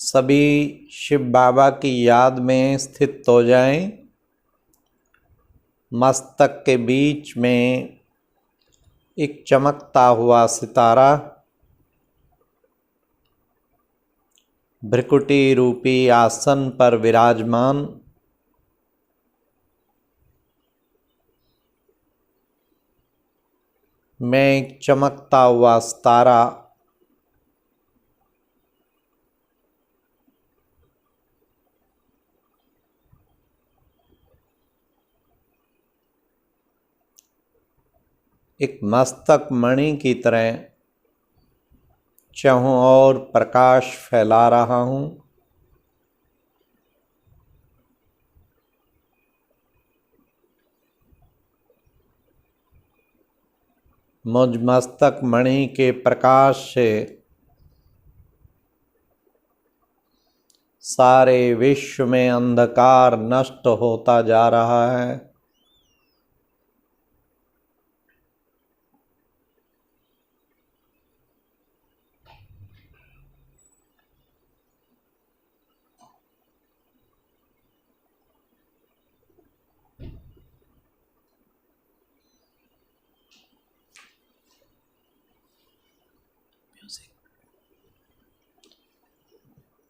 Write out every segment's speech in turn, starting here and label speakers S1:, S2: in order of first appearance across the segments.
S1: सभी शिव बाबा की याद में स्थित हो जाएं। मस्तक के बीच में एक चमकता हुआ सितारा, भ्रिकुटी रूपी आसन पर विराजमान। मैं एक चमकता हुआ सितारा एक मस्तक मणि की तरह चारों ओर प्रकाश फैला रहा हूँ। मुझ मस्तक मणि के प्रकाश से सारे विश्व में अंधकार नष्ट होता जा रहा है।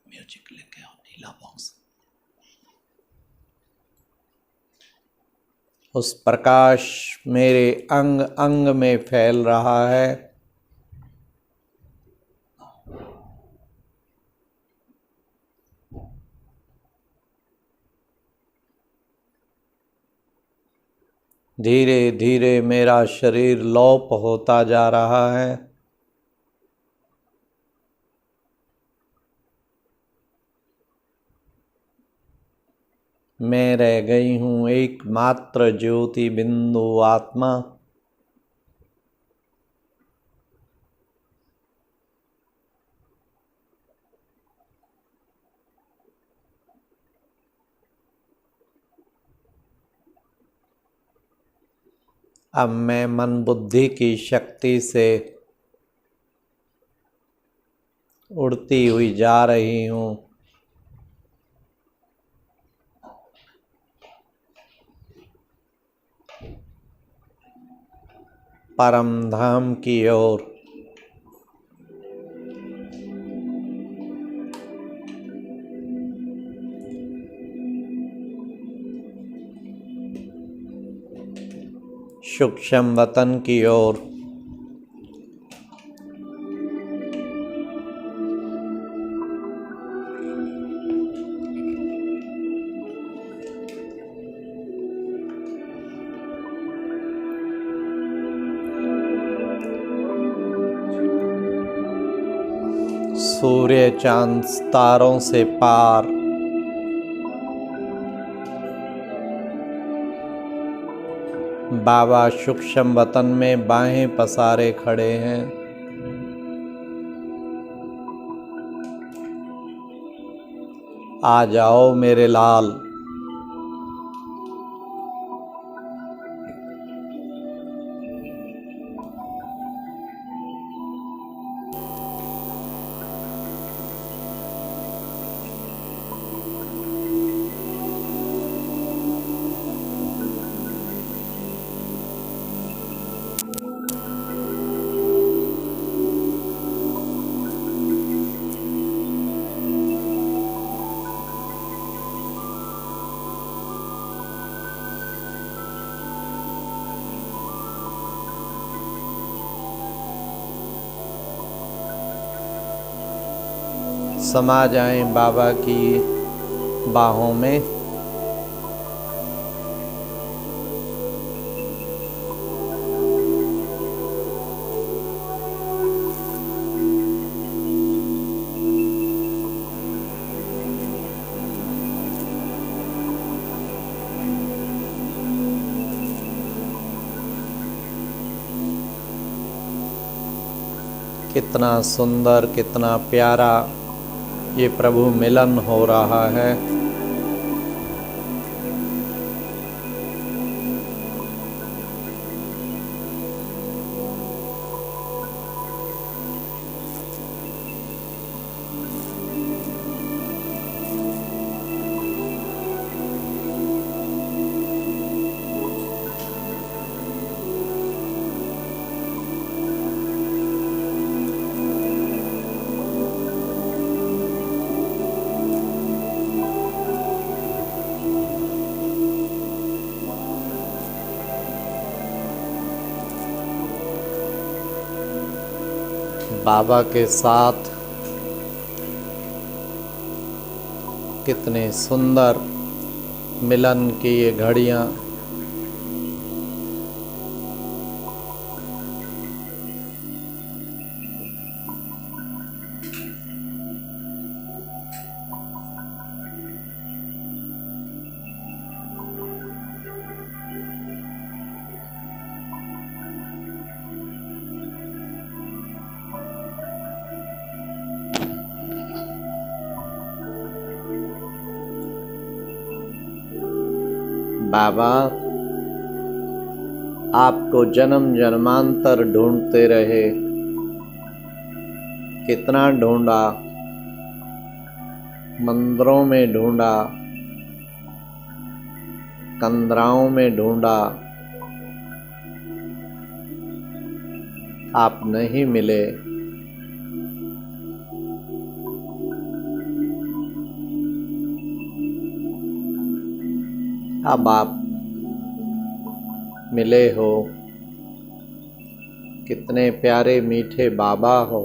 S1: म्यूजिक लेके आओ, नीला बॉक्स। उस प्रकाश मेरे अंग अंग में फैल रहा है। धीरे धीरे मेरा शरीर लोप होता जा रहा है। मैं रह गई हूँ एकमात्र ज्योति बिंदु आत्मा। अब मैं मन बुद्धि की शक्ति से उड़ती हुई जा रही हूँ। परम धाम की ओर। सूक्ष्म वतन की ओर। सूर्य चांद तारों से पार। बाबा सूक्ष्म वतन में बाहें पसारे खड़े हैं। आ जाओ मेरे लाल। समा जाएं बाबा की बाहों में। कितना सुंदर, कितना प्यारा ये प्रभु मिलन हो रहा है। बाबा के साथ कितने सुंदर मिलन की ये घड़ियाँ। बाबा आपको जन्म जन्मांतर ढूंढते रहे, कितना ढूंढा, मंदिरों में ढूंढा, कंदराओं में ढूंढा, आप नहीं मिले। अब आप मिले हो, कितने प्यारे मीठे बाबा हो।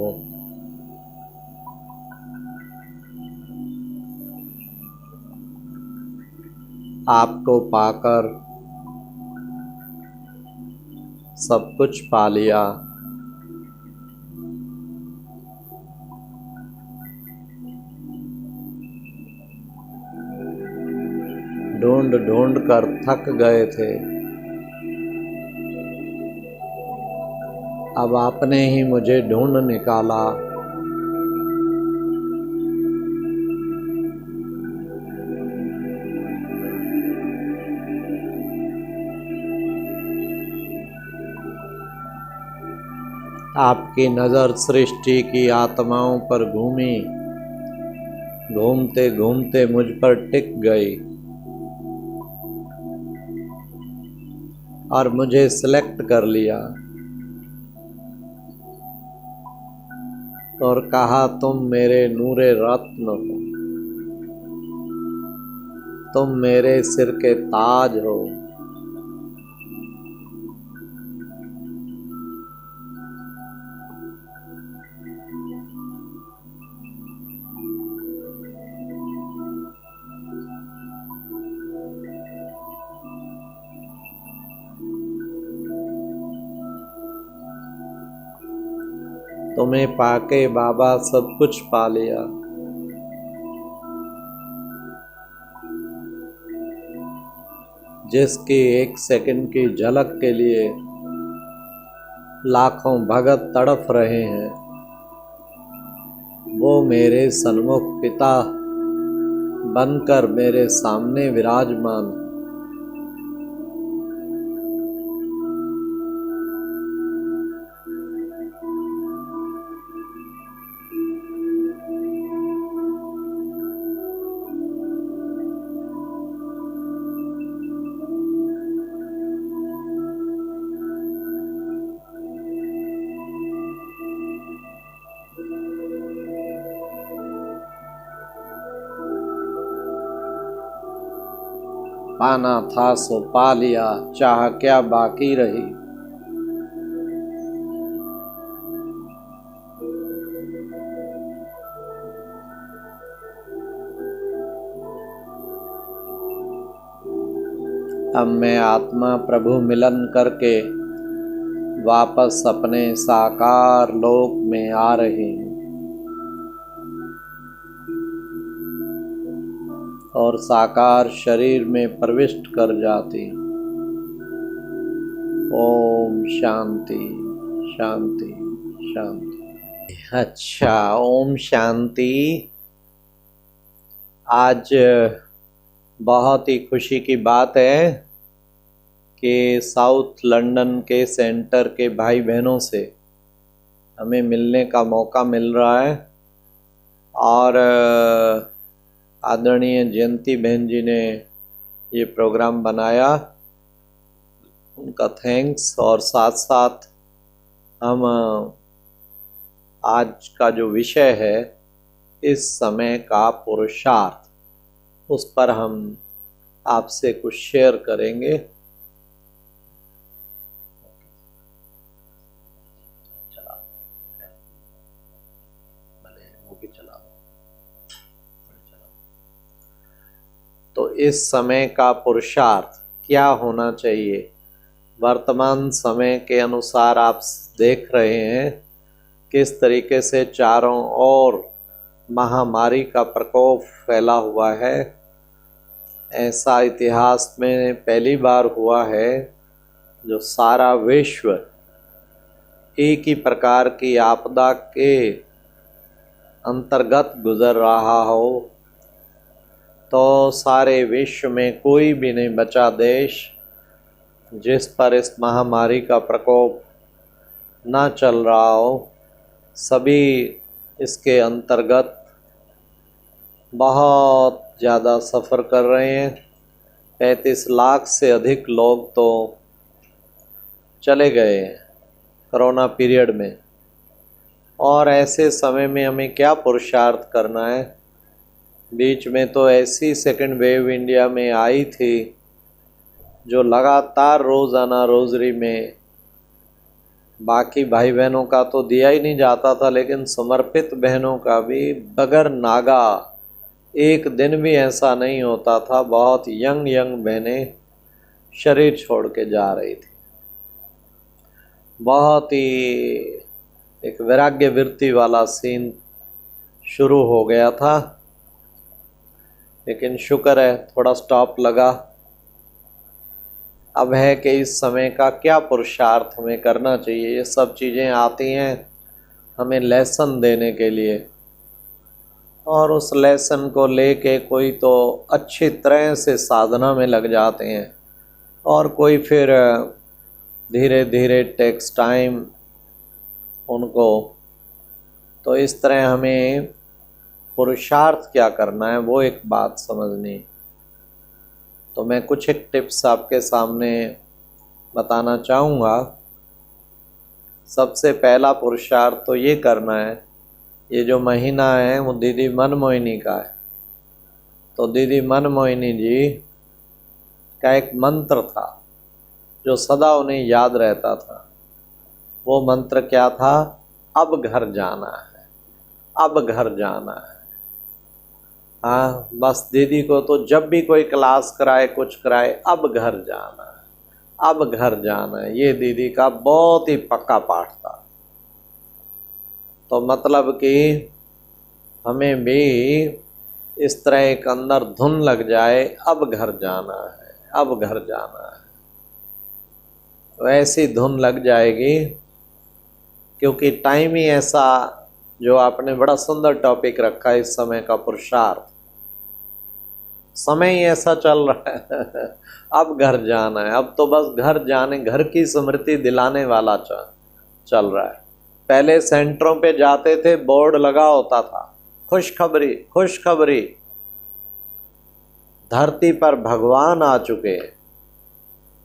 S1: आपको पाकर सब कुछ पा लिया। ढूंढ ढूंढ कर थक गए थे, अब आपने ही मुझे ढूंढ निकाला। आपकी नज़र सृष्टि की आत्माओं पर घूमी, घूमते घूमते मुझ पर टिक गई और मुझे सिलेक्ट कर लिया और कहा तुम मेरे नूरे रत्न हो, तुम मेरे सिर के ताज हो। तुम्हें पाके बाबा सब कुछ पा लिया। जिसकी एक सेकंड की झलक के लिए लाखों भगत तड़फ रहे हैं, वो मेरे सन्मुख पिता बनकर मेरे सामने विराजमान। पाना था सो पा लिया, चाह क्या बाकी रही। अब मैं आत्मा प्रभु मिलन करके वापस अपने साकार लोक में आ रही हूँ और साकार शरीर में प्रविष्ट कर जाती। ओम शांति शांति शांति। अच्छा, ओम शांति। आज बहुत ही खुशी की बात है कि साउथ लंदन के सेंटर के भाई बहनों से हमें मिलने का मौका मिल रहा है और आदरणीय जयंती बहन जी ने ये प्रोग्राम बनाया, उनका थैंक्स। और साथ साथ हम आज का जो विषय है इस समय का पुरुषार्थ, उस पर हम आपसे कुछ शेयर करेंगे। इस समय का पुरुषार्थ क्या होना चाहिए? वर्तमान समय के अनुसार आप देख रहे हैं किस तरीके से चारों ओर महामारी का प्रकोप फैला हुआ है। ऐसा इतिहास में पहली बार हुआ है जो सारा विश्व एक ही प्रकार की आपदा के अंतर्गत गुजर रहा हो। तो सारे विश्व में कोई भी नहीं बचा देश जिस पर इस महामारी का प्रकोप ना चल रहा हो। सभी इसके अंतर्गत बहुत ज़्यादा सफ़र कर रहे हैं। 35 लाख से अधिक लोग तो चले गए कोरोना पीरियड में। और ऐसे समय में हमें क्या पुरुषार्थ करना है? बीच में तो ऐसी सेकंड वेव इंडिया में आई थी जो लगातार रोज़ाना रोज़री में बाकी भाई बहनों का तो दिया ही नहीं जाता था, लेकिन समर्पित बहनों का भी बगैर नागा एक दिन भी ऐसा नहीं होता था। बहुत यंग बहनें शरीर छोड़ के जा रही थी। बहुत ही एक वैराग्य वृत्ति वाला सीन शुरू हो गया था, लेकिन शुक्र है थोड़ा स्टॉप लगा। अब है कि इस समय का क्या पुरुषार्थ हमें करना चाहिए। ये सब चीज़ें आती हैं हमें लेसन देने के लिए, और उस लेसन को लेके कोई तो अच्छी तरह से साधना में लग जाते हैं और कोई फिर धीरे धीरे टेक्स टाइम उनको। तो इस तरह हमें पुरुषार्थ क्या करना है वो एक बात समझनी। तो मैं कुछ एक टिप्स आपके सामने बताना चाहूँगा। सबसे पहला पुरुषार्थ तो ये करना है, ये जो महीना है वो दीदी मनमोहिनी का है। तो दीदी मनमोहिनी जी का एक मंत्र था जो सदा उन्हें याद रहता था। वो मंत्र क्या था? अब घर जाना है, अब घर जाना है। हाँ, बस दीदी को तो जब भी कोई क्लास कराए कुछ कराए, अब घर जाना है, अब घर जाना है। ये दीदी का बहुत ही पक्का पाठ था। तो मतलब कि हमें भी इस तरह एक अंदर धुन लग जाए, अब घर जाना है, अब घर जाना है। वैसी धुन लग जाएगी, क्योंकि टाइम ही ऐसा, जो आपने बड़ा सुंदर टॉपिक रखा है, इस समय का पुरुषार्थ। समय ही ऐसा चल रहा है अब घर जाना है। अब तो बस घर जाने, घर की स्मृति दिलाने वाला चल रहा है। पहले सेंटरों पे जाते थे, बोर्ड लगा होता था, खुशखबरी खुशखबरी, धरती पर भगवान आ चुके हैं,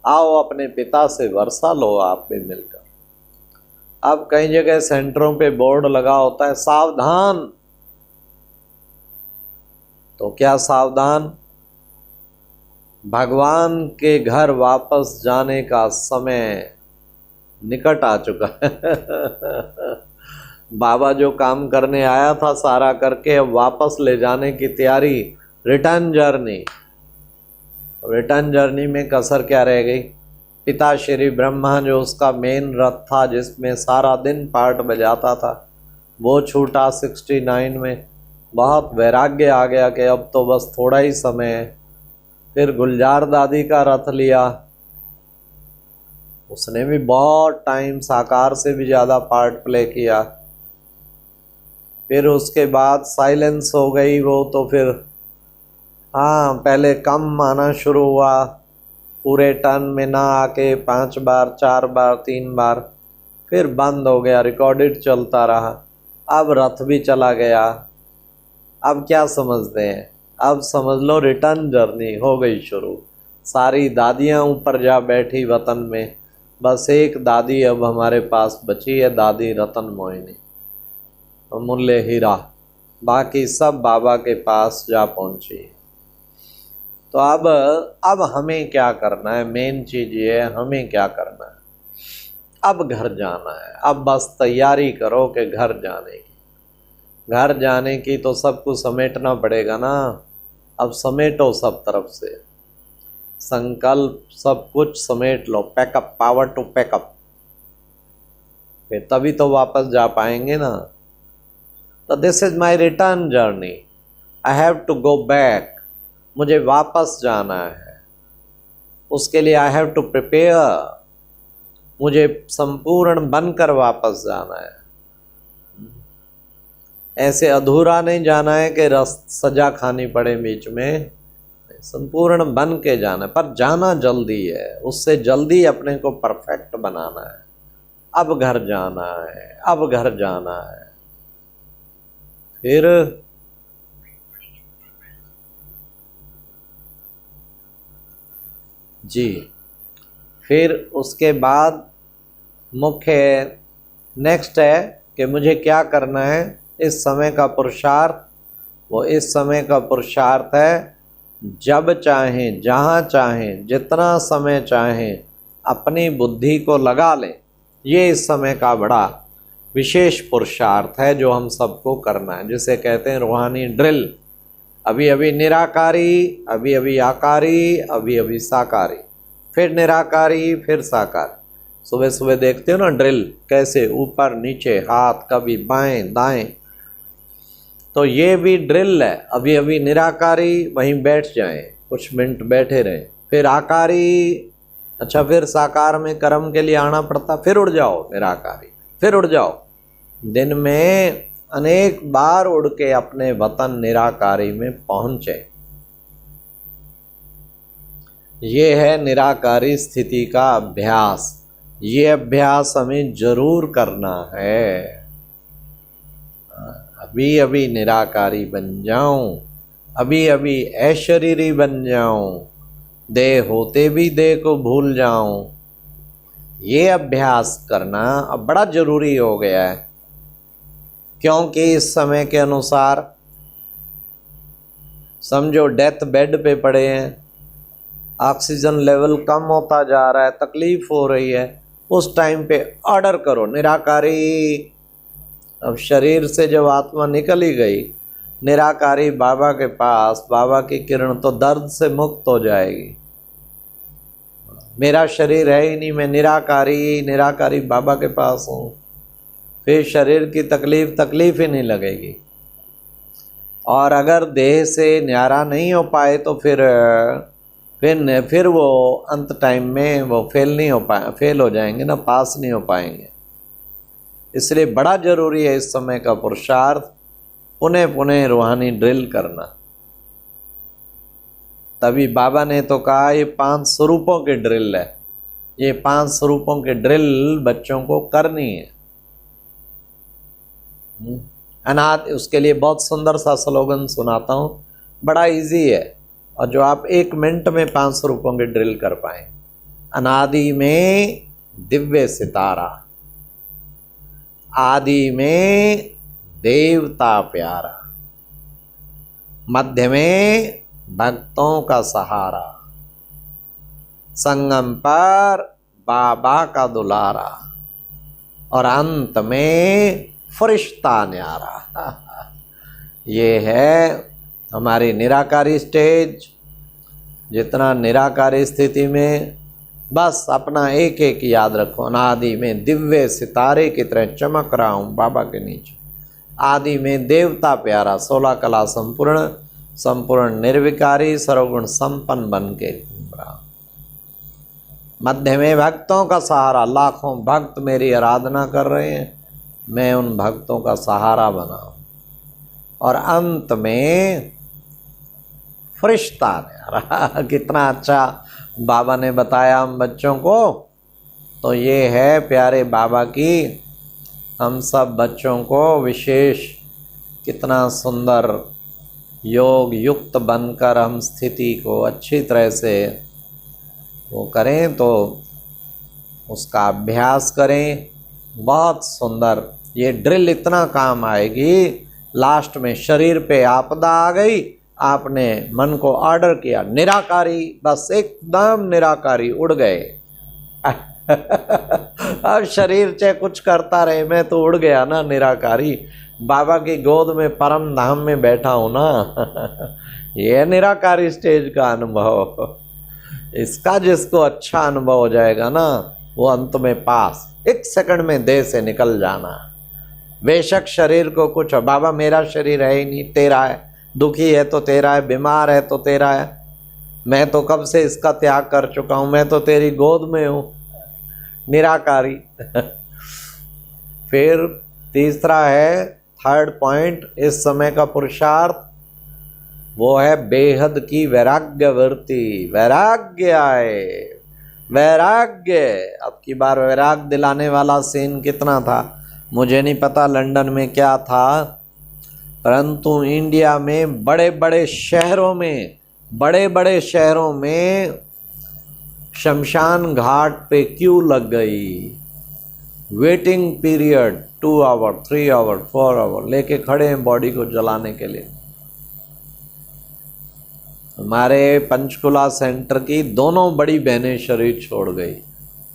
S1: आओ अपने पिता से वर्षा लो आप भी मिलकर। अब कई जगह सेंटरों पे बोर्ड लगा होता है, सावधान। तो क्या सावधान? भगवान के घर वापस जाने का समय निकट आ चुका है बाबा जो काम करने आया था सारा करके अब वापस ले जाने की तैयारी। रिटर्न जर्नी में कसर क्या रह गई? पिता श्री ब्रह्मा जो उसका मेन रथ था, जिसमें सारा दिन पार्ट बजाता था, वो छूटा 69 में। बहुत वैराग्य आ गया कि अब तो बस थोड़ा ही समय है। फिर गुलजार दादी का रथ लिया, उसने भी बहुत टाइम साकार से भी ज़्यादा पार्ट प्ले किया। फिर उसके बाद साइलेंस हो गई वो, तो फिर हाँ पहले कम आना शुरू हुआ, पूरे टर्न में ना आके 5 बार 4 बार 3 बार, फिर बंद हो गया, रिकॉर्डेड चलता रहा। अब रथ भी चला गया। अब क्या समझते हैं? अब समझ लो रिटर्न जर्नी हो गई शुरू। सारी दादियाँ ऊपर जा बैठी वतन में, बस एक दादी अब हमारे पास बची है, दादी रतन मोहिनी, अमूल्य हीरा। बाकी सब बाबा के पास जा पहुँची। तो अब हमें क्या करना है? मेन चीज़ ये है, हमें क्या करना है? अब घर जाना है। अब बस तैयारी करो कि घर जाने की। घर जाने की तो सब कुछ समेटना पड़ेगा ना। अब समेटो सब तरफ से, संकल्प सब कुछ समेट लो, पैकअप, पावर टू पैकअप, फिर तभी तो वापस जा पाएंगे ना। तो this is my return journey, I have to go back, मुझे वापस जाना है, उसके लिए आई हैव टू प्रिपेयर, मुझे संपूर्ण बनकर वापस जाना है। ऐसे अधूरा नहीं जाना है कि सजा खानी पड़े बीच में, संपूर्ण बन के जाना है, पर जाना जल्दी है, उससे जल्दी अपने को परफेक्ट बनाना है। अब घर जाना है, अब घर जाना है। फिर जी, फिर उसके बाद मुख्य नेक्स्ट है कि मुझे क्या करना है। इस समय का पुरुषार्थ, वो इस समय का पुरुषार्थ है जब चाहें, जहाँ चाहें, जितना समय चाहें अपनी बुद्धि को लगा लें। ये इस समय का बड़ा विशेष पुरुषार्थ है जो हम सबको करना है, जिसे कहते हैं रूहानी ड्रिल। अभी अभी निराकारी, अभी अभी आकारी, अभी अभी साकारी, फिर निराकारी, फिर साकारी। सुबह सुबह देखते हो ना ड्रिल कैसे, ऊपर नीचे हाथ, कभी बाएं दाएं। तो ये भी ड्रिल है। अभी अभी निराकारी, वहीं बैठ जाएं, कुछ मिनट बैठे रहें, फिर आकारी, अच्छा फिर साकार में कर्म के लिए आना पड़ता, फिर उड़ जाओ निराकारी, फिर उड़ जाओ। दिन में अनेक बार उड़ के अपने वतन निराकारी में पहुंचे। ये है निराकारी स्थिति का अभ्यास। ये अभ्यास हमें जरूर करना है। अभी अभी निराकारी बन जाऊं, अभी अभी अशरीरी बन जाऊं, देह होते भी देह को भूल जाऊं। ये अभ्यास करना अब बड़ा जरूरी हो गया है, क्योंकि इस समय के अनुसार समझो डेथ बेड पे पड़े हैं, ऑक्सीजन लेवल कम होता जा रहा है, तकलीफ हो रही है। उस टाइम पे ऑर्डर करो निराकारी। अब शरीर से जब आत्मा निकल ही गई, निराकारी बाबा के पास, बाबा की किरण तो दर्द से मुक्त हो जाएगी। मेरा शरीर है ही नहीं, मैं निराकारी, निराकारी बाबा के पास हूँ। फिर शरीर की तकलीफ ही नहीं लगेगी। और अगर देह से न्यारा नहीं हो पाए तो फिर वो अंत टाइम में वो फेल हो जाएंगे ना, पास नहीं हो पाएंगे। इसलिए बड़ा जरूरी है इस समय का पुरुषार्थ, पुनः पुनः रूहानी ड्रिल करना। तभी बाबा ने तो कहा ये 5 स्वरूपों के ड्रिल है, ये 5 स्वरूपों के ड्रिल बच्चों को करनी है। अनाद, उसके लिए बहुत सुंदर सा स्लोगन सुनाता हूँ, बड़ा इजी है, और जो आप 1 मिनट में 5 स्वरूपों के ड्रिल कर पाए। अनादि में दिव्य सितारा, आदि में देवता प्यारा, मध्य में भक्तों का सहारा, संगम पर बाबा का दुलारा, और अंत में फरिश्ता न्यारा। ये है हमारी निराकारी स्टेज। जितना निराकारी स्थिति में बस अपना एक एक याद रखो, अनादि में दिव्य सितारे की तरह चमक रहा हूँ बाबा के नीचे, आदि में देवता प्यारा, 16 कला संपूर्ण, संपूर्ण निर्विकारी, सर्वगुण संपन्न बन के घूम रहा हूँ। मध्य में भक्तों का सहारा, लाखों भक्त मेरी आराधना कर रहे हैं, मैं उन भक्तों का सहारा बनाऊं। और अंत में फरिश्ता न्यारा। कितना अच्छा बाबा ने बताया हम बच्चों को। तो ये है प्यारे बाबा की हम सब बच्चों को विशेष, कितना सुंदर योग युक्त बनकर हम स्थिति को अच्छी तरह से वो करें, तो उसका अभ्यास करें। बहुत सुंदर ये ड्रिल इतना काम आएगी, लास्ट में शरीर पे आपदा आ गई, आपने मन को ऑर्डर किया निराकारी, बस एकदम निराकारी, उड़ गए। अब शरीर चाहे कुछ करता रहे, मैं तो उड़ गया ना निराकारी, बाबा की गोद में परम धाम में बैठा हूं ना। ये निराकारी स्टेज का अनुभव, इसका जिसको अच्छा अनुभव हो जाएगा ना, वो अंत में पास, एक सेकंड में देह से निकल जाना। बेशक शरीर को कुछ, बाबा मेरा शरीर है ही नहीं, तेरा है, दुखी है तो तेरा है, बीमार है तो तेरा है, मैं तो कब से इसका त्याग कर चुका हूं, मैं तो तेरी गोद में हूं, निराकारी। फिर तीसरा है, थर्ड पॉइंट इस समय का पुरुषार्थ, वो है बेहद की वैराग्य वृत्ति। वैराग्य आए, वैराग्य। अब की बार वैराग्य दिलाने वाला सीन कितना था मुझे नहीं पता, लंदन में क्या था, परंतु इंडिया में बड़े बड़े शहरों में, बड़े बड़े शहरों में शमशान घाट पे क्यू लग गई। Waiting period 2 hour, 3 hour, 4 hour लेके खड़े हैं बॉडी को जलाने के लिए। हमारे पंचकुला सेंटर की दोनों बड़ी बहनें शरीर छोड़ गई,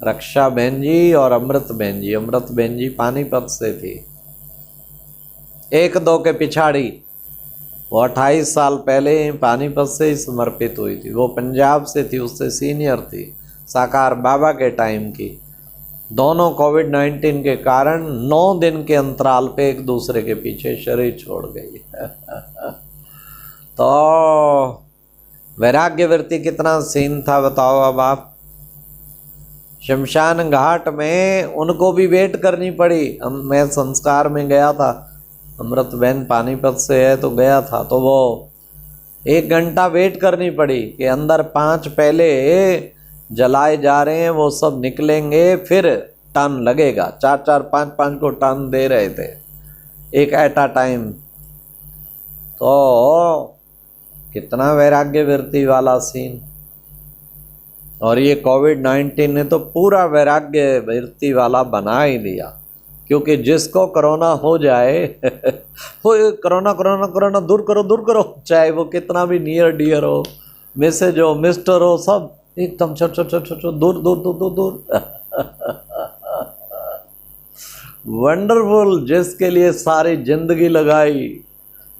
S1: रक्षा बहन जी और अमृत बहन जी। अमृत बहन जी पानीपत से थी, 1-2 के पिछाड़ी। वो 28 साल पहले पानीपत से ही समर्पित हुई थी। वो पंजाब से थी, उससे सीनियर थी, साकार बाबा के टाइम की। दोनों कोविड-19 के कारण 9 दिन के अंतराल पे एक दूसरे के पीछे शरीर छोड़ गई। तो वैराग्य वृत्ति कितना सीन था बताओ। अब आप शमशान घाट में उनको भी वेट करनी पड़ी। मैं संस्कार में गया था, अमृत बहन पानीपत से है तो गया था, तो वो 1 घंटा वेट करनी पड़ी कि अंदर 5 पहले जलाए जा रहे हैं, वो सब निकलेंगे, फिर टर्न लगेगा। 4-4, 5-5 को टर्न दे रहे थे एक एट अ टाइम। तो कितना वैराग्य वृत्ति वाला सीन। और ये कोविड-19 ने तो पूरा वैराग्य वृत्ति वाला बना ही दिया, क्योंकि जिसको कोरोना हो जाए वो कोरोना कोरोना कोरोना दूर करो दूर करो, चाहे वो कितना भी नियर डियर हो, मिसेज हो, मिस्टर हो, सब एकदम छोट छोट छोट छोट दूर दूर दूर दूर दूर। वंडरफुल, जिसके लिए सारी जिंदगी लगाई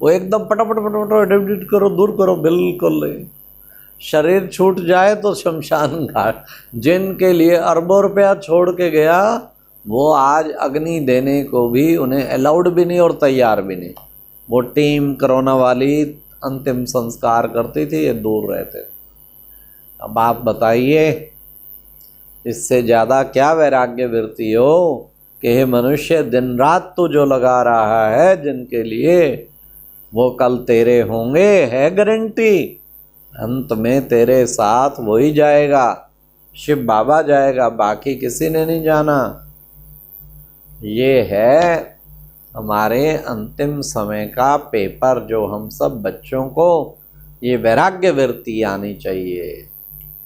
S1: वो एकदम पटापट पटापट एडिट करो, दूर करो, बिल्कुल नहीं। शरीर छूट जाए तो शमशान घाट। जिनके लिए अरबों रुपया छोड़ के गया, वो आज अग्नि देने को भी उन्हें अलाउड भी नहीं और तैयार भी नहीं। वो टीम कोरोना वाली अंतिम संस्कार करती थी, ये दूर रहते। अब आप बताइए, इससे ज़्यादा क्या वैराग्य वृत्ति हो कि हे मनुष्य, दिन रात तो जो लगा रहा है जिनके लिए, वो कल तेरे होंगे, है गारंटी। अंत में तेरे साथ वही जाएगा, शिव बाबा जाएगा, बाकी किसी ने नहीं जाना। ये है हमारे अंतिम समय का पेपर, जो हम सब बच्चों को ये वैराग्य वृत्ति आनी चाहिए।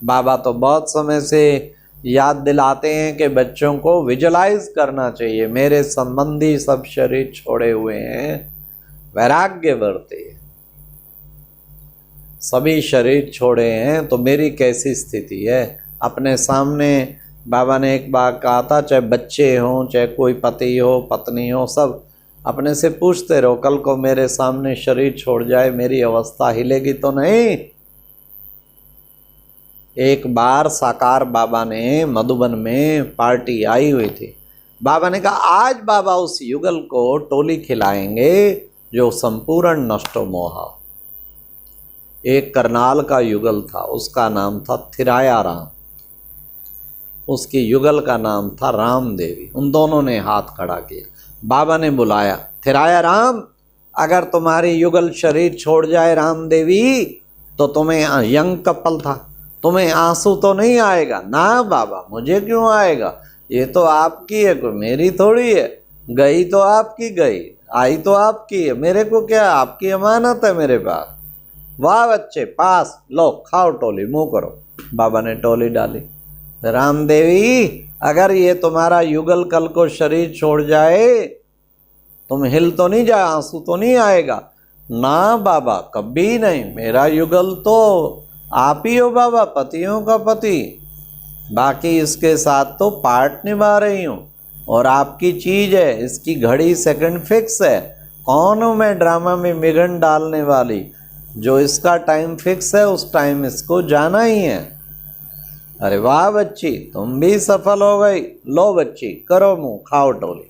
S1: बाबा तो बहुत समय से याद दिलाते हैं कि बच्चों को विजुलाइज करना चाहिए, मेरे संबंधी सब शरीर छोड़े हुए हैं, वैराग्य वृत्ति। सभी शरीर छोड़े हैं तो मेरी कैसी स्थिति है। अपने सामने बाबा ने एक बार कहा था, चाहे बच्चे हों, चाहे कोई पति हो, पत्नी हो, सब अपने से पूछते रहो, कल को मेरे सामने शरीर छोड़ जाए, मेरी अवस्था हिलेगी तो नहीं। एक बार साकार बाबा ने मधुबन में पार्टी आई हुई थी। बाबा ने कहा, आज बाबा उस युगल को टोली खिलाएंगे जो संपूर्ण नष्टो मोहा। एक करनाल का युगल था, उसका नाम था थिराया राम, उसकी युगल का नाम था राम देवी। उन दोनों ने हाथ खड़ा किया। बाबा ने बुलाया, थिराया राम, अगर तुम्हारी युगल शरीर छोड़ जाए राम देवी, तो तुम्हें, यंग कपल था, तुम्हें आंसू तो नहीं आएगा ना। बाबा, मुझे क्यों आएगा, ये तो आपकी है, कोई मेरी थोड़ी है। गई तो आपकी गई, आई तो आपकी है, मेरे को क्या, आपकी अमानत है मेरे पास। वाह बच्चे, पास लो, खाओ टोली, मुंह करो। बाबा ने टोली डाली। राम देवी, अगर ये तुम्हारा युगल कल को शरीर छोड़ जाए, तुम हिल तो नहीं जाए, आंसू तो नहीं आएगा ना। बाबा, कभी नहीं, मेरा युगल तो आप ही हो बाबा, पतियों का पति, बाकी इसके साथ तो पार्ट निभा रही हूँ, और आपकी चीज है, इसकी घड़ी सेकंड फिक्स है, कौन हूँ मैं ड्रामा में विघ्न डालने वाली? जो इसका टाइम फिक्स है उस टाइम इसको जाना ही है। अरे वाह बच्ची, तुम भी सफल हो गई। लो बच्ची, करो मुंह, खाओ टोली।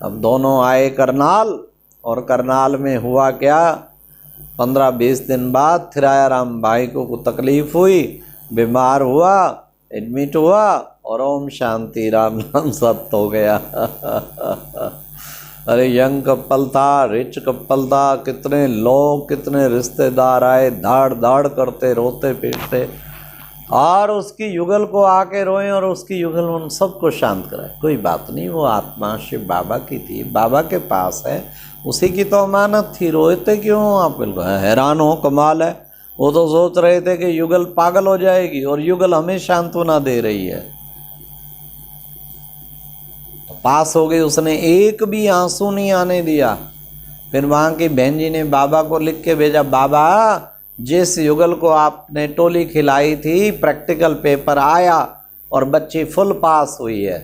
S1: अब दोनों आए करनाल, और करनाल में हुआ क्या, 15-20 दिन बाद थिरायाराम भाई को तकलीफ हुई, बीमार हुआ, एडमिट हुआ, और ओम शांति राम नाम सब हो गया। अरे यंग कपल था, रिच कपल था, कितने लोग, कितने रिश्तेदार आए, धाड़ धाड़ करते, रोते पीटते, और उसकी युगल को आके रोए, और उसकी युगल उन सबको शांत कराए। कोई बात नहीं, वो आत्मा शिव बाबा की थी, बाबा के पास है, उसी की तो अमानत थी, रोते क्यों आप? बिल्कुल हैरान हो, कमाल है। वो तो सोच रहे थे कि युगल पागल हो जाएगी, और युगल हमें सांत्वना दे रही है। तो पास हो गई, उसने एक भी आंसू नहीं आने दिया। फिर वहाँ की बहन जी ने बाबा को लिख के भेजा, बाबा जिस युगल को आपने टोली खिलाई थी, प्रैक्टिकल पेपर आया और बच्ची फुल पास हुई है।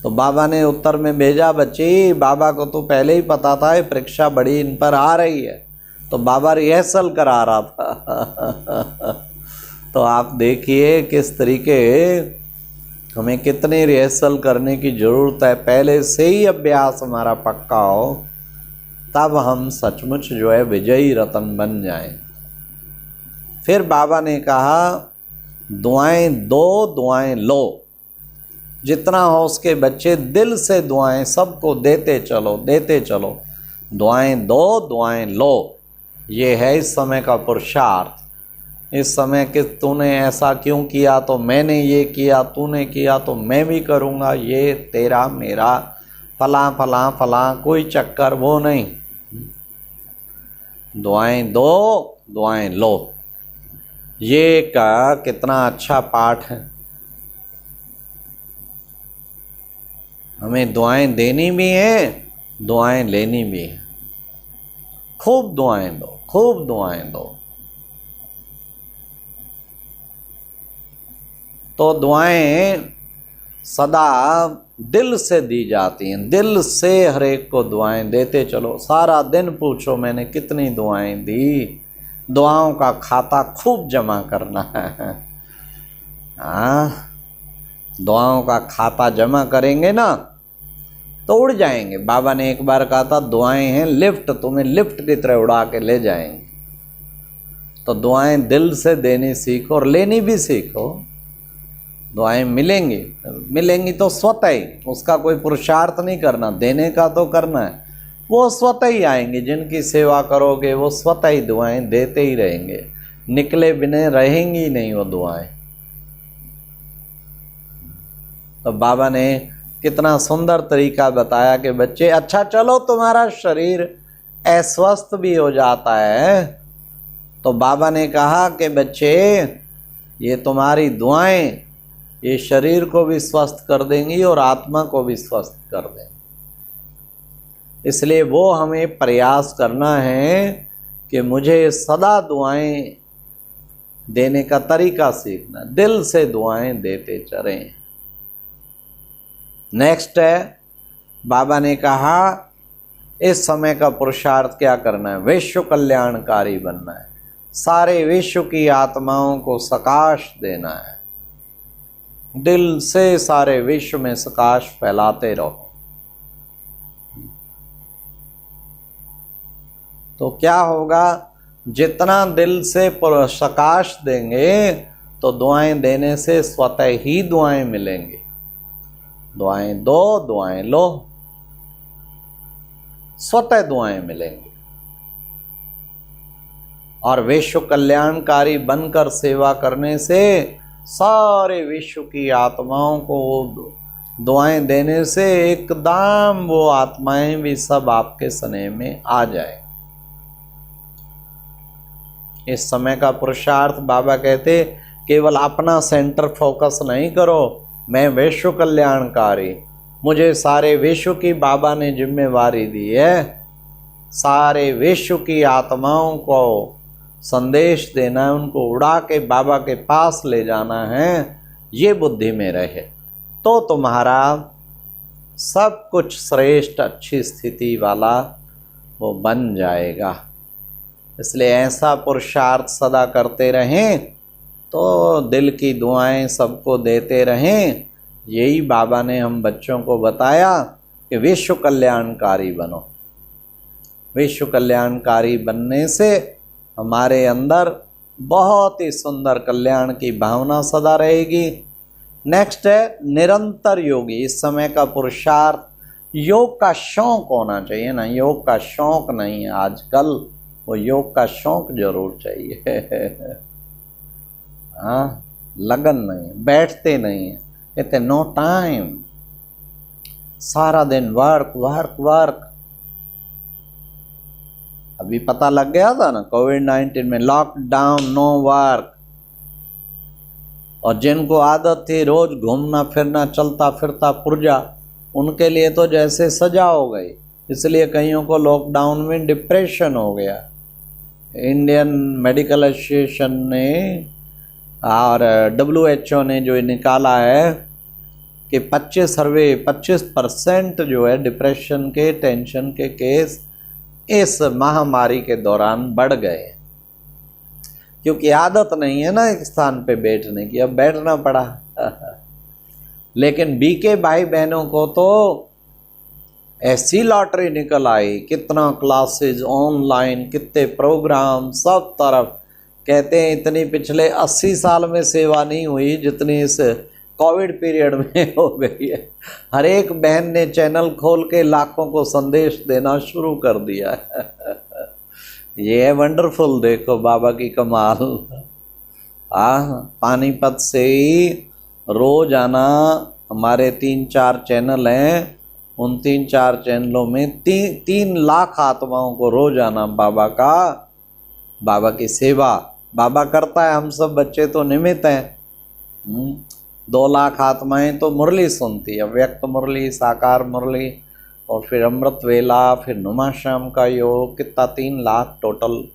S1: तो बाबा ने उत्तर में भेजा, बच्ची बाबा को तो पहले ही पता था ये परीक्षा बड़ी इन पर आ रही है, तो बाबा रिहर्सल करा रहा था। तो आप देखिए किस तरीके हमें कितनी रिहर्सल करने की ज़रूरत है। पहले से ही अभ्यास हमारा पक्का हो, तब हम सचमुच जो है विजयी रतन बन जाएं। फिर बाबा ने कहा, दुआएं दो, दुआएं लो। जितना हो उसके बच्चे दिल से दुआएं सबको देते चलो, देते चलो। दुआएं दो, दुआएं लो, ये है इस समय का पुरुषार्थ। इस समय कि तूने ऐसा क्यों किया तो मैंने ये किया, तूने किया तो मैं भी करूँगा, ये तेरा मेरा फलां फलां फलां कोई चक्कर वो नहीं। दुआएं दो, दुआएं लो, ये का कितना अच्छा पाठ है। हमें दुआएं देनी भी हैं, दुआएं लेनी भी हैं। खूब दुआएं दो, खूब दुआएं दो। तो दुआएं सदा दिल से दी जाती हैं, दिल से हर एक को दुआएं देते चलो। सारा दिन पूछो मैंने कितनी दुआएं दी। दुआओं का खाता खूब जमा करना है। हाँ, दुआओं का खाता जमा करेंगे ना तो उड़ जाएंगे। बाबा ने एक बार कहा था, दुआएं हैं लिफ्ट, तुम्हें लिफ्ट की तरह उड़ा के ले जाएंगे। तो दुआएं दिल से देनी सीखो और लेनी भी सीखो। दुआएं मिलेंगी, मिलेंगी तो स्वतः ही, उसका कोई पुरुषार्थ नहीं करना, देने का तो करना है। वो स्वतः ही आएंगे, जिनकी सेवा करोगे वो स्वतः ही दुआएं देते ही रहेंगे, निकले बिना रहेंगी नहीं वो दुआएं। तो बाबा ने कितना सुंदर तरीका बताया कि बच्चे अच्छा चलो तुम्हारा शरीर अस्वस्थ भी हो जाता है, तो बाबा ने कहा कि बच्चे ये तुम्हारी दुआएं ये शरीर को भी स्वस्थ कर देंगी और आत्मा को भी स्वस्थ कर देंगी। इसलिए वो हमें प्रयास करना है कि मुझे सदा दुआएं देने का तरीका सीखना, दिल से दुआएं देते चलें। नेक्स्ट है, बाबा ने कहा इस समय का पुरुषार्थ क्या करना है, विश्व कल्याणकारी बनना है, सारे विश्व की आत्माओं को सकाश देना है। दिल से सारे विश्व में सकाश फैलाते रहो। तो क्या होगा, जितना दिल से सकाश देंगे तो दुआएं देने से स्वतः ही दुआएं मिलेंगी। दुआएं दो, दुआएं लो, स्वतः दुआएं मिलेंगी। और विश्व कल्याणकारी बनकर सेवा करने से सारे विश्व की आत्माओं को दुआएं देने से एकदम वो आत्माएं भी सब आपके स्नेह में आ जाए। इस समय का पुरुषार्थ बाबा कहते केवल अपना सेंटर फोकस नहीं करो, मैं विश्व कल्याणकारी, मुझे सारे विश्व की बाबा ने जिम्मेवारी दी है, सारे विश्व की आत्माओं को संदेश देना है, उनको उड़ा के बाबा के पास ले जाना है, ये बुद्धि में रहे तो तुम्हारा सब कुछ श्रेष्ठ अच्छी स्थिति वाला वो बन जाएगा। इसलिए ऐसा पुरुषार्थ सदा करते रहें तो दिल की दुआएं सबको देते रहें। यही बाबा ने हम बच्चों को बताया कि विश्व कल्याणकारी बनो। विश्व कल्याणकारी बनने से हमारे अंदर बहुत ही सुंदर कल्याण की भावना सदा रहेगी। नेक्स्ट है निरंतर योगी। इस समय का पुरुषार्थ योग का शौक होना चाहिए ना। योग का शौक नहीं है आजकल, वो योग का शौक जरूर चाहिए। हाँ, लगन नहीं, बैठते नहीं है, कहते नो टाइम, सारा दिन वर्क वर्क वर्क। अभी पता लग गया था ना कोविड-19 में, लॉकडाउन, नो वर्क। और जिनको आदत थी रोज घूमना फिरना, चलता फिरता पुर्जा, उनके लिए तो जैसे सजा हो गई। इसलिए कईयों को लॉकडाउन में डिप्रेशन हो गया। इंडियन मेडिकल एसोसिएशन ने और WHO ने जो निकाला है कि 25% जो है डिप्रेशन के, टेंशन के केस इस महामारी के दौरान बढ़ गए, क्योंकि आदत नहीं है ना एक स्थान पे बैठने की, अब बैठना पड़ा। लेकिन बीके भाई बहनों को तो ऐसी लॉटरी निकल आई, कितना क्लासेस ऑनलाइन, कितने प्रोग्राम सब तरफ। कहते हैं इतनी पिछले 80 साल में सेवा नहीं हुई जितनी इस कोविड पीरियड में हो गई है। हर एक बहन ने चैनल खोल के लाखों को संदेश देना शुरू कर दिया है। ये है वंडरफुल, देखो बाबा की कमाल। पानीपत से ही रोज आना, हमारे 3-4 चैनल हैं, उन 3-4 चैनलों में 3 लाख आत्माओं को रोज आना बाबा की सेवा बाबा करता है। हम सब बच्चे तो निमित्त हैं। 2 लाख आत्माएं तो मुरली सुनती है, व्यक्त मुरली, साकार मुरली, और फिर अमृत वेला, फिर नुमा शाम का योग, कितना 3 लाख टोटल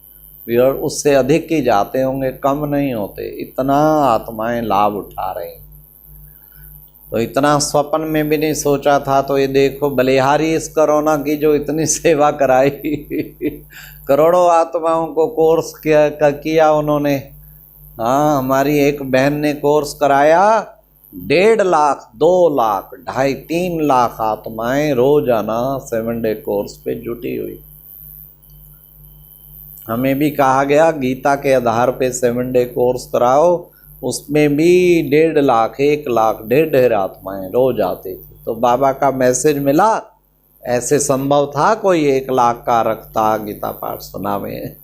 S1: व्यूअर। उससे अधिक ही जाते होंगे, कम नहीं होते। इतना आत्माएं लाभ उठा रही, तो इतना स्वप्न में भी नहीं सोचा था। तो ये देखो बलिहारी इस कोरोना की जो इतनी सेवा कराई, करोड़ों आत्माओं को कोर्स किया उन्होंने। हाँ, हमारी एक बहन ने कोर्स कराया, 1.5 लाख, 2 लाख, 2.5-3 लाख आत्माएं रोजाना 7 डे कोर्स पे जुटी हुई। हमें भी कहा गया गीता के आधार पे 7 डे कोर्स कराओ, उसमें भी 1.5 लाख, 1 लाख, 1.5 आत्माएं रोज आती थी। तो बाबा का मैसेज मिला, ऐसे संभव था कोई 1 लाख का रखता गीता पाठ सुनावे।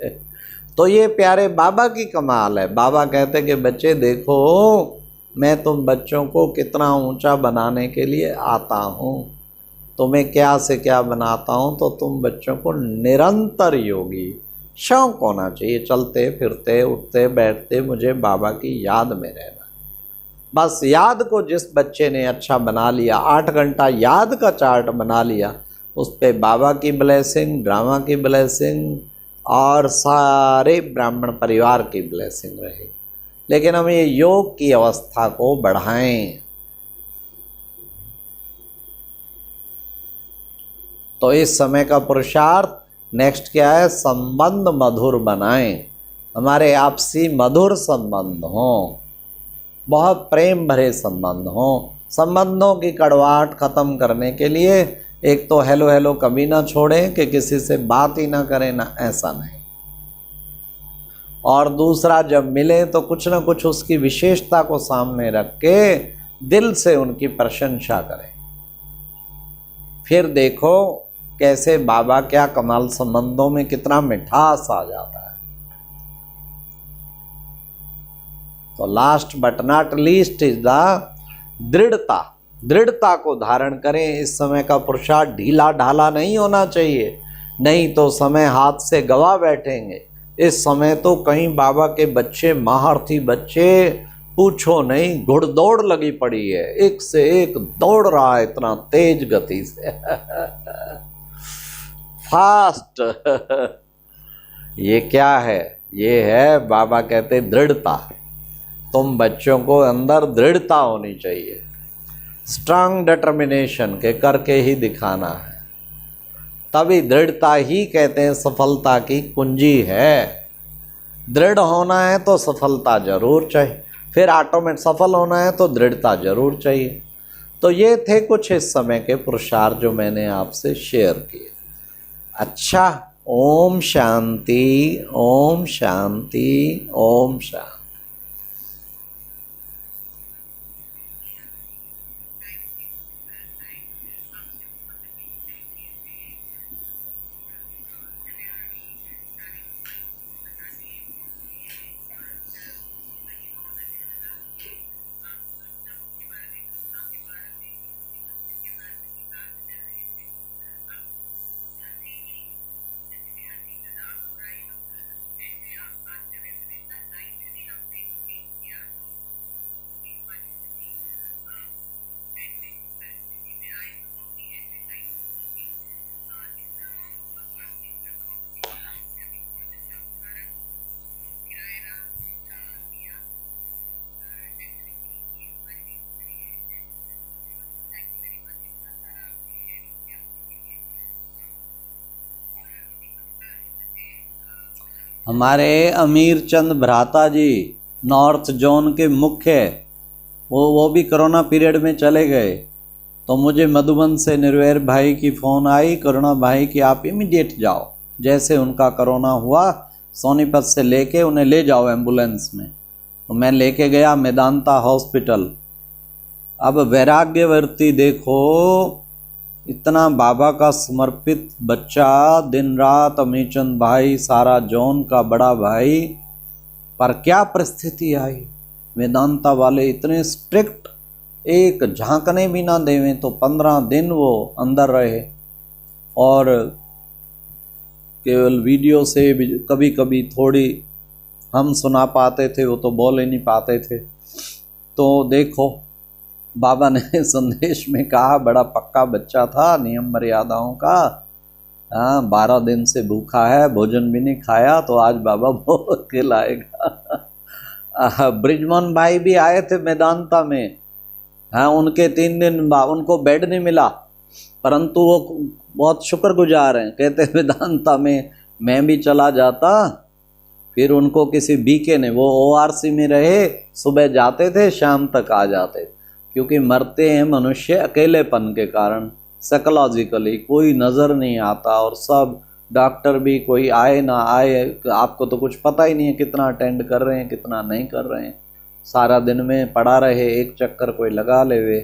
S1: तो ये प्यारे बाबा की कमाल है। बाबा कहते कि बच्चे देखो, मैं तुम बच्चों को कितना ऊंचा बनाने के लिए आता हूँ। तुम्हें क्या से क्या बनाता हूँ, तो तुम बच्चों को निरंतर योगी शौक होना चाहिए। चलते फिरते, उठते बैठते, मुझे बाबा की याद में रहना। बस याद को जिस बच्चे ने अच्छा बना लिया, 8 घंटा याद का चार्ट बना लिया, उस पे बाबा की ब्लेसिंग, ड्रामा की ब्लेसिंग और सारे ब्राह्मण परिवार की ब्लेसिंग रहे। लेकिन हम ये योग की अवस्था को बढ़ाएं। तो इस समय का पुरुषार्थ नेक्स्ट क्या है? संबंध मधुर बनाएं। हमारे आपसी मधुर संबंध हों, बहुत प्रेम भरे संबंध हों। संबंधों की कड़वाहट खत्म करने के लिए एक तो हेलो हेलो कभी ना छोड़ें कि किसी से बात ही ना करें, ना, ऐसा नहीं। और दूसरा, जब मिले तो कुछ ना कुछ उसकी विशेषता को सामने रख के दिल से उनकी प्रशंसा करें। फिर देखो कैसे बाबा क्या कमाल, संबंधों में कितना मिठास आ जाता है। तो last but not least is the दृढ़ता। दृढ़ता को धारण करें। इस समय का पुरुषार्थ ढीला ढाला नहीं होना चाहिए, नहीं तो समय हाथ से गवा बैठेंगे। इस समय तो कहीं बाबा के बच्चे, महारथी बच्चे, पूछो नहीं, घुड़दौड़ लगी पड़ी है, एक से एक दौड़ रहा है इतना तेज गति से। फास्ट। ये क्या है? ये है बाबा कहते दृढ़ता। तुम बच्चों को अंदर दृढ़ता होनी चाहिए, स्ट्रांग डिटर्मिनेशन के करके ही दिखाना है। तभी दृढ़ता ही कहते हैं सफलता की कुंजी है। दृढ़ होना है तो सफलता जरूर चाहिए, फिर ऑटोमेटिक सफल होना है तो दृढ़ता जरूर चाहिए। तो ये थे कुछ इस समय के पुरुषार्थ जो मैंने आपसे शेयर किए। अच्छा, ओम शांति, ओम शांति, ओम शांति। हमारे अमीर चंद भ्राता जी नॉर्थ जोन के मुख्य, वो भी कोरोना पीरियड में चले गए। तो मुझे मधुबन से निर्वैर भाई की फ़ोन आई, करुणा भाई कि आप इमीडिएट जाओ, जैसे उनका कोरोना हुआ सोनीपत से लेके उन्हें ले जाओ एम्बुलेंस में। तो मैं लेके गया मेदांता हॉस्पिटल। अब वैराग्यवर्ती देखो, इतना बाबा का समर्पित बच्चा, दिन रात अमीचंद भाई सारा जोन का बड़ा भाई, पर क्या परिस्थिति आई। वेदांता वाले इतने स्ट्रिक्ट, एक झांकने भी ना देवें तो 15 दिन वो अंदर रहे, और केवल वीडियो से भी कभी कभी थोड़ी हम सुना पाते थे, वो तो बोल ही नहीं पाते थे। तो देखो, बाबा ने संदेश में कहा बड़ा पक्का बच्चा था, नियम मर्यादाओं का। हाँ, 12 दिन से भूखा है, भोजन भी नहीं खाया, तो आज बाबा बहुत खिलाएगा। ब्रिजमोहन भाई भी आए थे मेदांता में। हाँ, उनके 3 दिन बाद उनको बेड नहीं मिला, परंतु वो बहुत शुक्रगुजार हैं। कहते वेदांता में मैं भी चला जाता, फिर उनको किसी बीके ने, वो ORC में रहे, सुबह जाते थे शाम तक आ जाते, क्योंकि मरते हैं मनुष्य अकेलेपन के कारण। साइकोलॉजिकली कोई नज़र नहीं आता, और सब डॉक्टर भी कोई आए ना आए, आपको तो कुछ पता ही नहीं है कितना अटेंड कर रहे हैं कितना नहीं कर रहे हैं। सारा दिन में पड़ा रहे, एक चक्कर कोई लगा ले वे,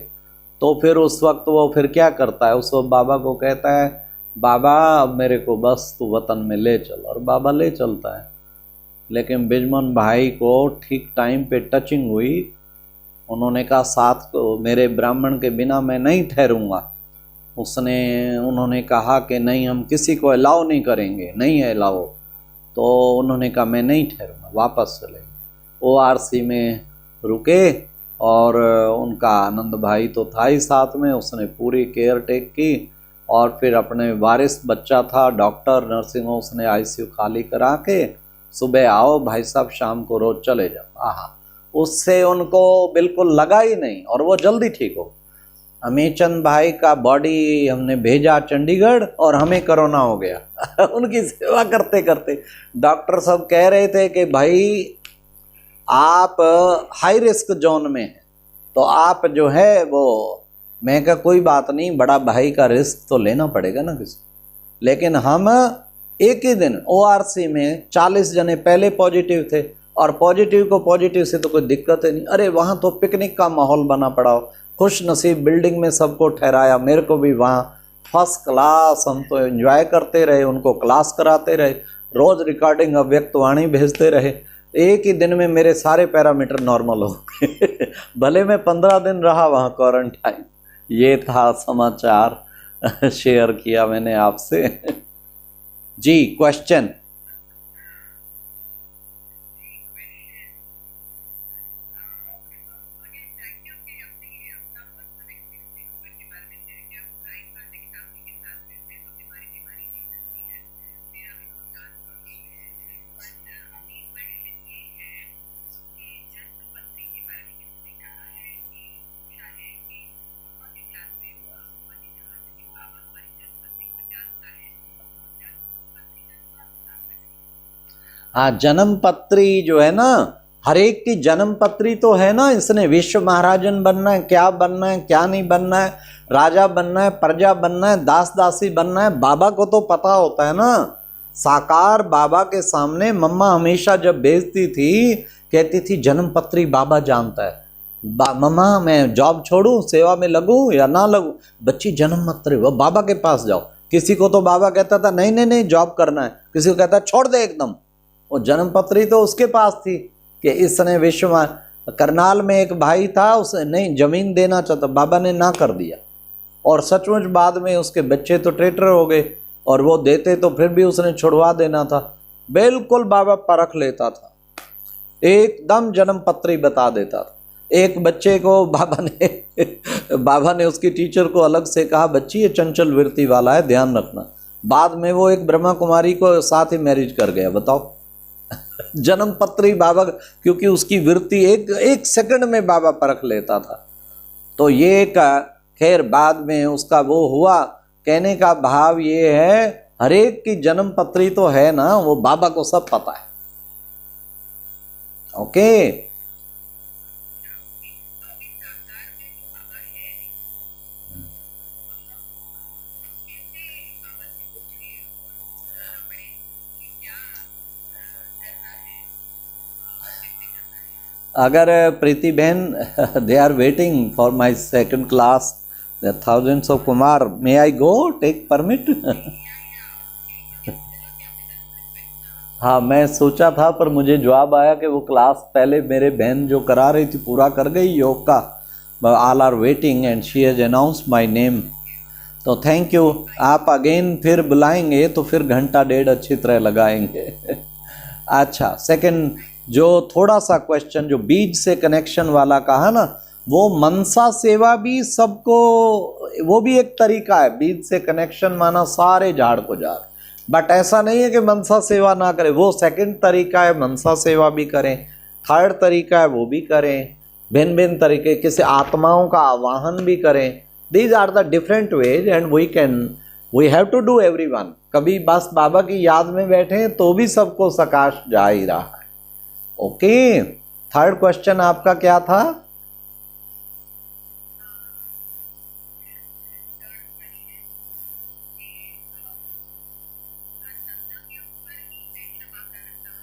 S1: तो फिर उस वक्त वो फिर क्या करता है, उस वक्त बाबा को कहता है बाबा अब मेरे को बस तू वतन में ले चल, और बाबा ले चलता है। लेकिन बिजमन भाई को ठीक टाइम पे टचिंग हुई। उन्होंने कहा साथ को मेरे ब्राह्मण के बिना मैं नहीं ठहरूंगा। उन्होंने कहा कि नहीं, हम किसी को अलाउ नहीं करेंगे, नहीं है अलाउ। तो उन्होंने कहा मैं नहीं ठहरूंगा, वापस चले। ORC में रुके, और उनका आनंद भाई तो था ही साथ में, उसने पूरी केयर टेक की। और फिर अपने वारिस बच्चा था, डॉक्टर नर्सिंग, उसने ICU खाली करा के सुबह आओ भाई साहब, शाम को रोज चले जाओ। आहा, उससे उनको बिल्कुल लगा ही नहीं, और वो जल्दी ठीक हो। अमीचंद भाई का बॉडी हमने भेजा चंडीगढ़, और हमें कोरोना हो गया। उनकी सेवा करते करते डॉक्टर सब कह रहे थे कि भाई आप हाई रिस्क जोन में हैं, तो आप जो है वो, मैं कहा कोई बात नहीं, बड़ा भाई का रिस्क तो लेना पड़ेगा ना किसी। लेकिन हम एक ही दिन ORC में 40 जने पहले पॉजिटिव थे, और पॉजिटिव को पॉजिटिव से तो कोई दिक्कत ही नहीं। अरे वहाँ तो पिकनिक का माहौल बना पड़ा हो, खुश नसीब बिल्डिंग में सबको ठहराया, मेरे को भी वहाँ फर्स्ट क्लास। हम तो एंजॉय करते रहे, उनको क्लास कराते रहे, रोज़ रिकॉर्डिंग अव्यक्तवाणी भेजते रहे। एक ही दिन में मेरे सारे पैरामीटर नॉर्मल हो गए। भले मैं 15 दिन रहा वहाँ क्वारंटाइन। ये था समाचार, शेयर किया मैंने आपसे। जी, क्वेश्चन। हाँ, जन्म पत्री जो है ना, हर एक की जन्म पत्री तो है ना। इसने विश्व महाराजन बनना है, क्या बनना है, क्या नहीं बनना है, राजा बनना है, प्रजा बनना है, दास दासी बनना है, बाबा को तो पता होता है ना। साकार बाबा के सामने मम्मा हमेशा जब भेजती थी, कहती थी जन्म पत्री बाबा जानता है। मम्मा मैं जॉब छोड़ूं, सेवा में लगूं या ना लगूं, बच्ची जन्म पत्री वो बाबा के पास जाओ। किसी को तो बाबा कहता था नहीं नहीं नहीं जॉब करना है, किसी को कहता छोड़ दे एकदम। वो जन्म पत्री तो उसके पास थी कि इसने विश्व करनाल में एक भाई था, उसे नहीं जमीन देना चाहता, बाबा ने ना कर दिया। और सचमुच बाद में उसके बच्चे तो ट्रेटर हो गए, और वो देते तो फिर भी उसने छुड़वा देना था। बिल्कुल बाबा परख लेता था, एकदम जन्म पत्री बता देता था। एक बच्चे को बाबा ने उसकी टीचर को अलग से कहा बच्ची ये चंचल वृत्ति वाला है, ध्यान रखना। बाद में वो एक ब्रह्मा कुमारी को साथ ही मैरिज कर गया, बताओ। जन्म पत्री बाबा, क्योंकि उसकी वृत्ति एक सेकंड में बाबा परख लेता था। तो ये खैर बाद में उसका वो हुआ। कहने का भाव ये है, हर एक की जन्म पत्री तो है ना, वो बाबा को सब पता है। ओके। अगर प्रीति बहन they are waiting for my second class, thousands of Kumar, may I go take permit? हाँ, मैं सोचा था, पर मुझे जवाब आया कि वो क्लास पहले मेरे बहन जो करा रही थी पूरा कर गई योग का। All are waiting and she has announced my name. तो थैंक यू। आप अगेन फिर बुलाएंगे तो फिर घंटा डेढ़ अच्छी तरह लगाएंगे। अच्छा, सेकंड जो थोड़ा सा क्वेश्चन जो बीज से कनेक्शन वाला कहा ना, वो मनसा सेवा भी सबको, वो भी एक तरीका है। बीज से कनेक्शन माना सारे झाड़ को झाड़, बट ऐसा नहीं है कि मनसा सेवा ना करें, वो सेकंड तरीका है, मनसा सेवा भी करें। थर्ड तरीका है वो भी करें, भिन्न भिन्न तरीके, किसी आत्माओं का आवाहन भी करें। These are the different ways and we have to do everyone. कभी बस बाबा की याद में बैठे तो भी सबको सकाश जा ही रहा है। ओके, थर्ड क्वेश्चन आपका क्या था?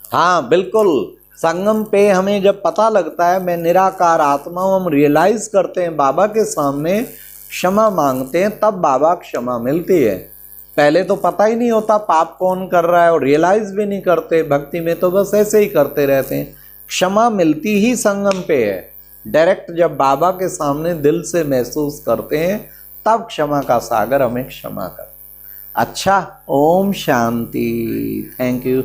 S1: हाँ बिल्कुल, संगम पे हमें जब पता लगता है मैं निराकार आत्मा हूं, हम रियलाइज करते हैं बाबा के सामने क्षमा मांगते हैं, तब बाबा क्षमा मिलती है। पहले तो पता ही नहीं होता पाप कौन कर रहा है, और रियलाइज भी नहीं करते। भक्ति में तो बस ऐसे ही करते रहते हैं। क्षमा मिलती ही संगम पे है। डायरेक्ट जब बाबा के सामने दिल से महसूस करते हैं, तब क्षमा का सागर हमें क्षमा कर। अच्छा, ओम शांति। Thank you.